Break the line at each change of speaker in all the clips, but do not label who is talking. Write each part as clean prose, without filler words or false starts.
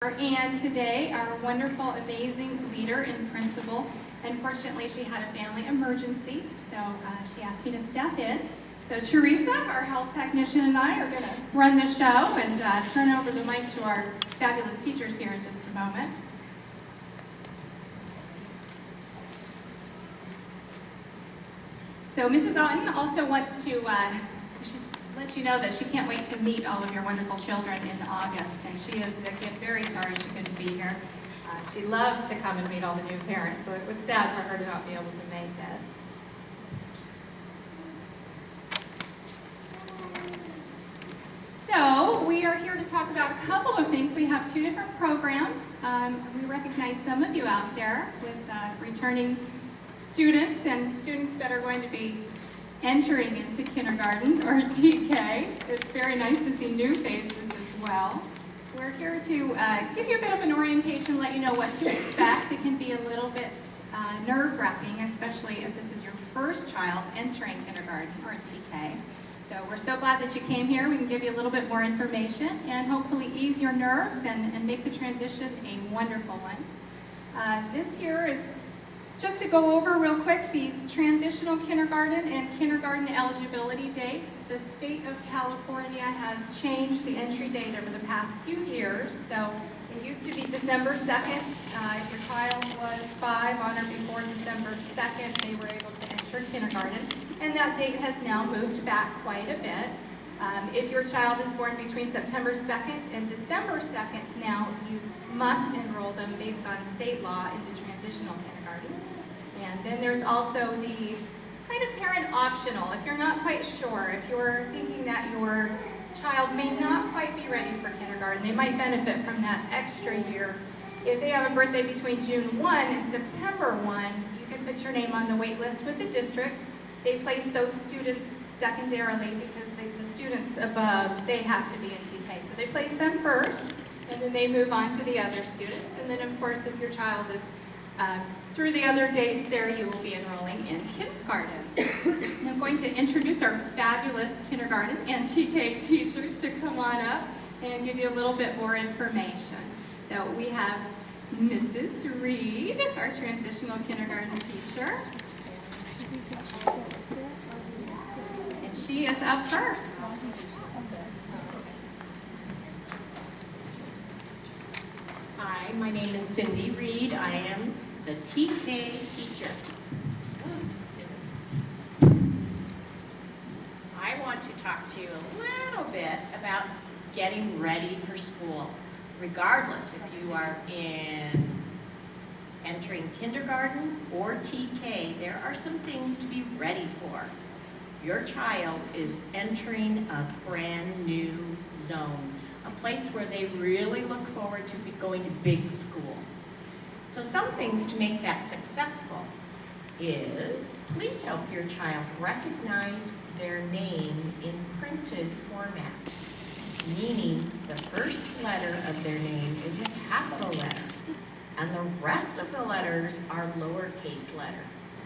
And today, our wonderful, amazing leader and principal, unfortunately she had a family emergency, so she asked me to step in. So Teresa, our health technician, and I are going to run the show and turn over the mic to our fabulous teachers here in just a moment. So Mrs. Otten also wants to let you know that she can't wait to meet all of your wonderful children in August, and she is again very sorry she couldn't be here. She loves to come and meet all the new parents, so it was sad for her to not be able to make it. So we are here to talk about a couple of things. We have two different programs. We recognize some of you out there with returning students and students that are going to be entering into kindergarten or TK. It's very nice to see new faces as well. We're here to give you a bit of an orientation, let you know what to expect. It can be a little bit nerve-wracking, especially if this is your first child entering kindergarten or TK. So we're so glad that you came here. We can give you a little bit more information and hopefully ease your nerves and make the transition a wonderful one. This year is just to go over real quick the transitional kindergarten and kindergarten eligibility dates. The state of California has changed the entry date over the past few years. So it used to be December 2nd. If your child was 5 on or before December 2nd, they were able to enter kindergarten. And that date has now moved back quite a bit. If your child is born between September 2nd and December 2nd, now you must enroll them based on state law into transitional kindergarten. And then there's also the kind of parent optional. If you're not quite sure, if you're thinking that your child may not quite be ready for kindergarten, they might benefit from that extra year. If they have a birthday between June 1 and September 1, you can put your name on the wait list with the district. They place those students secondarily because the students above, they have to be in TK. So they place them first, and then they move on to the other students. And then, of course, if your child is through the other dates there, you will be enrolling in kindergarten. I'm going to introduce our fabulous kindergarten and TK teachers to come on up and give you a little bit more information. So we have Mrs. Reed, our transitional kindergarten teacher. And she is up first.
Hi, my name is Cindy Reed. I am the TK teacher. I want to talk to you a little bit about getting ready for school. Regardless if you are entering kindergarten or TK, there are some things to be ready for. Your child is entering a brand new zone, a place where they really look forward to going to big school. So some things to make that successful is please help your child recognize their name in printed format, meaning the first letter of their name is a capital letter and the rest of the letters are lowercase letters,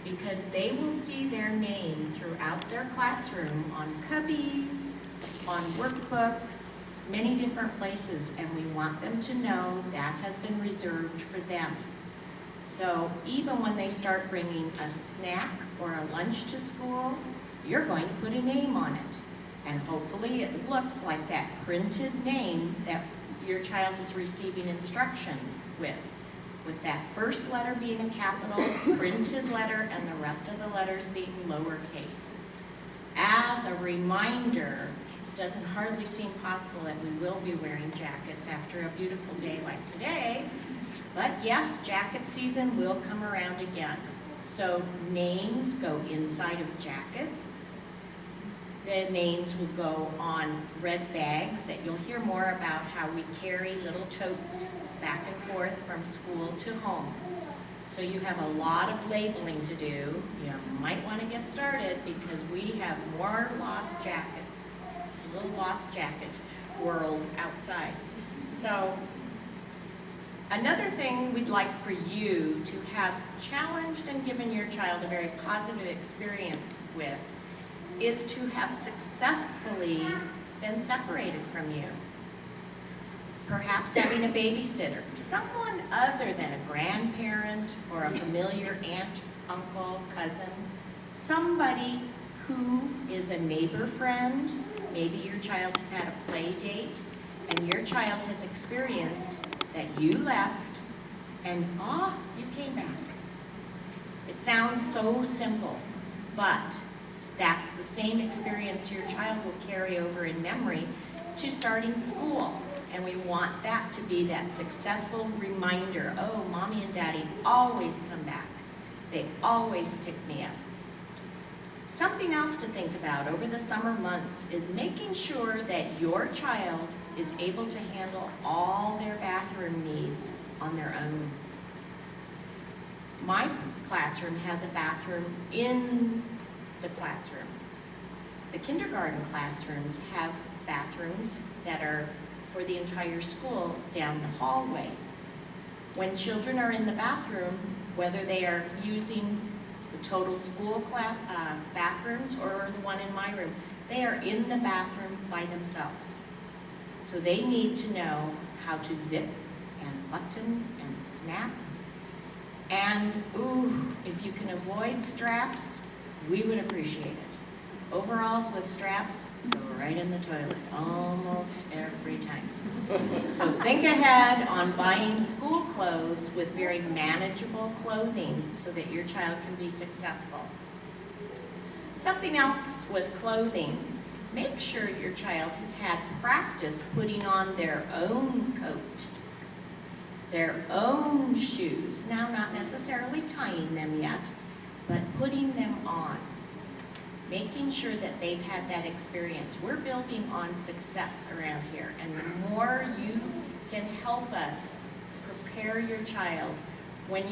because they will see their name throughout their classroom on cubbies, on workbooks, many different places, and we want them to know that has been reserved for them. So even when they start bringing a snack or a lunch to school, you're going to put a name on it. And hopefully it looks like that printed name that your child is receiving instruction with that first letter being a capital, printed letter, and the rest of the letters being lowercase. As a reminder, doesn't hardly seem possible that we will be wearing jackets after a beautiful day like today, but yes, jacket season will come around again. So names go inside of jackets. The names will go on red bags that you'll hear more about how we carry little totes back and forth from school to home. So you have a lot of labeling to do. You might want to get started because we have more lost jackets. Little lost jacket world outside. So another thing we'd like for you to have challenged and given your child a very positive experience with is to have successfully been separated from you. Perhaps having a babysitter, someone other than a grandparent or a familiar aunt, uncle, cousin, somebody who is a neighbor friend. Maybe your child has had a play date and your child has experienced that you left and you came back. It sounds so simple, but that's the same experience your child will carry over in memory to starting school. And we want that to be that successful reminder, oh, mommy and daddy always come back. They always pick me up. Something else to think about over the summer months is making sure that your child is able to handle all their bathroom needs on their own. My classroom has a bathroom in the classroom. The kindergarten classrooms have bathrooms that are for the entire school down the hallway. When children are in the bathroom, whether they are using the total school bathrooms or the one in my room, they are in the bathroom by themselves. So they need to know how to zip and button and snap. And if you can avoid straps, we would appreciate it. Overalls with straps go right in the toilet almost every time. So think ahead on buying school clothes with very manageable clothing so that your child can be successful. Something else with clothing, make sure your child has had practice putting on their own coat, their own shoes. Now, not necessarily tying them yet, but putting them on. Making sure that they've had that experience. We're building on success around here, and the more you can help us prepare your child, when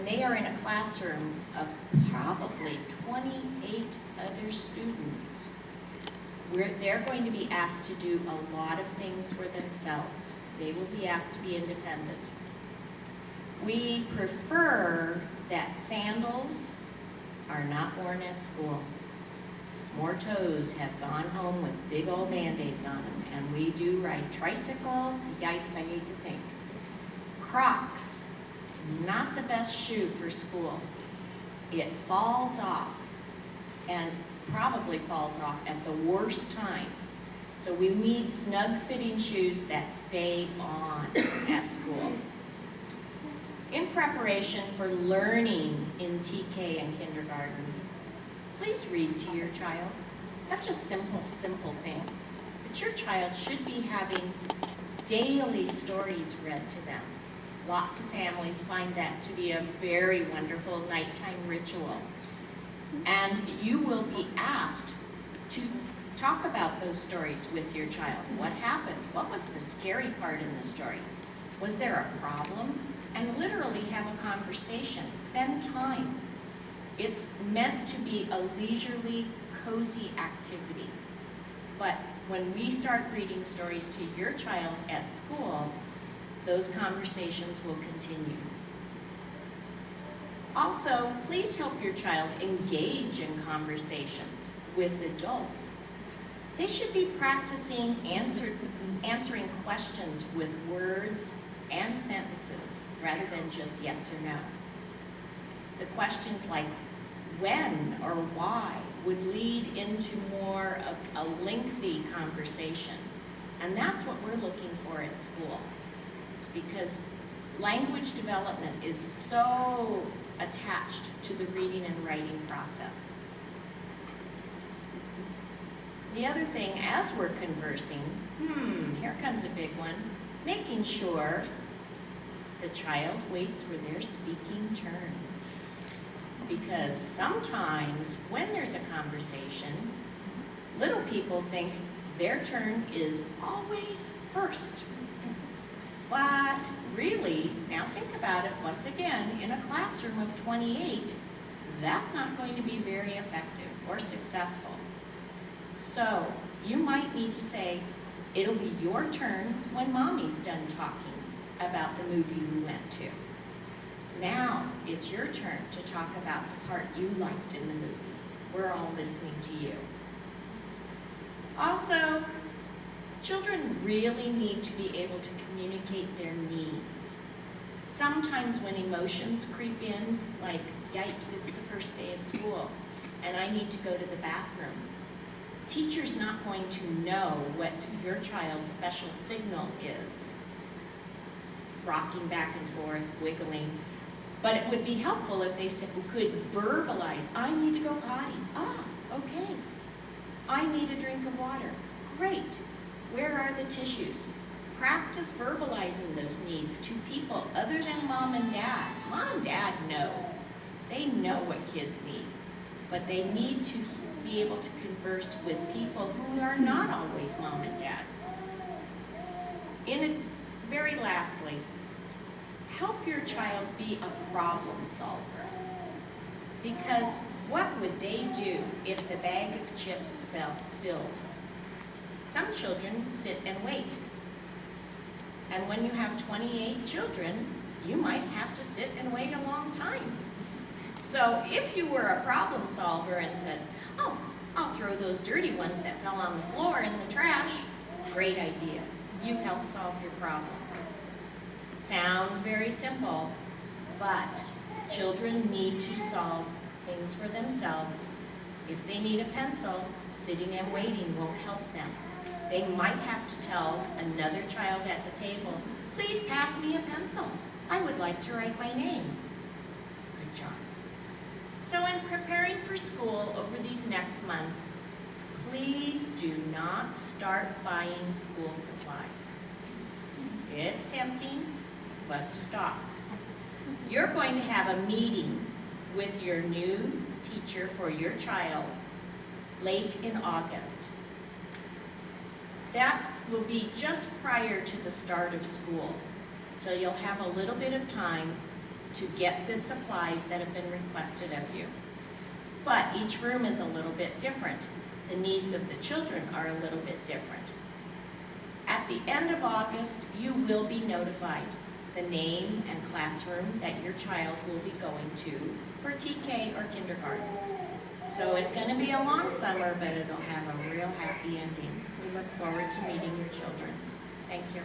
they are in a classroom of probably 28 other students, they're going to be asked to do a lot of things for themselves. They will be asked to be independent. We prefer that sandals are not worn at school. More toes have gone home with big old Band-Aids on them, and we do ride tricycles. Yikes, I hate to think. Crocs, not the best shoe for school. It falls off, and probably falls off at the worst time. So we need snug-fitting shoes that stay on at school. In preparation for learning in TK and kindergarten, please read to your child. Such a simple thing. But your child should be having daily stories read to them. Lots of families find that to be a very wonderful nighttime ritual. And you will be asked to talk about those stories with your child. What happened? What was the scary part in the story? Was there a problem? And literally have a conversation. Spend time. It's meant to be a leisurely, cozy activity. But when we start reading stories to your child at school, those conversations will continue. Also, please help your child engage in conversations with adults. They should be practicing answering questions with words and sentences rather than just yes or no. The questions like when or why would lead into more of a lengthy conversation. And that's what we're looking for at school, because language development is so attached to the reading and writing process. The other thing, as we're conversing, here comes a big one, making sure the child waits for their speaking turn. Because sometimes when there's a conversation, little people think their turn is always first. But really, now think about it once again, in a classroom of 28, that's not going to be very effective or successful. So you might need to say, it'll be your turn when mommy's done talking about the movie we went to. Now it's your turn to talk about the part you liked in the movie. We're all listening to you. Also, Children really need to be able to communicate their needs. Sometimes when emotions creep in, like, yipes, it's the first day of school, and I need to go to the bathroom, teacher's not going to know what your child's special signal is. Rocking back and forth, wiggling. But it would be helpful if they could verbalize, I need to go potty. Ah, okay. I need a drink of water. Great. Where are the tissues? Practice verbalizing those needs to people other than mom and dad. Mom and dad know. They know what kids need. But they need to be able to converse with people who are not always mom and dad. Very lastly, help your child be a problem solver. Because what would they do if the bag of chips spilled? Some children sit and wait. And when you have 28 children, you might have to sit and wait a long time. So if you were a problem solver and said, oh, I'll throw those dirty ones that fell on the floor in the trash, great idea. You help solve your problem. Sounds very simple, but children need to solve things for themselves. If they need a pencil, sitting and waiting won't help them. They might have to tell another child at the table, please pass me a pencil. I would like to write my name. Good job. So in preparing for school over these next months, please do not start buying school supplies. It's tempting, but stop. You're going to have a meeting with your new teacher for your child late in August. That will be just prior to the start of school. So you'll have a little bit of time to get the supplies that have been requested of you. But each room is a little bit different. The needs of the children are a little bit different. At the end of August, you will be notified the name and classroom that your child will be going to for TK or kindergarten. So it's going to be a long summer, but it'll have a real happy ending. We look forward to meeting your children. Thank you.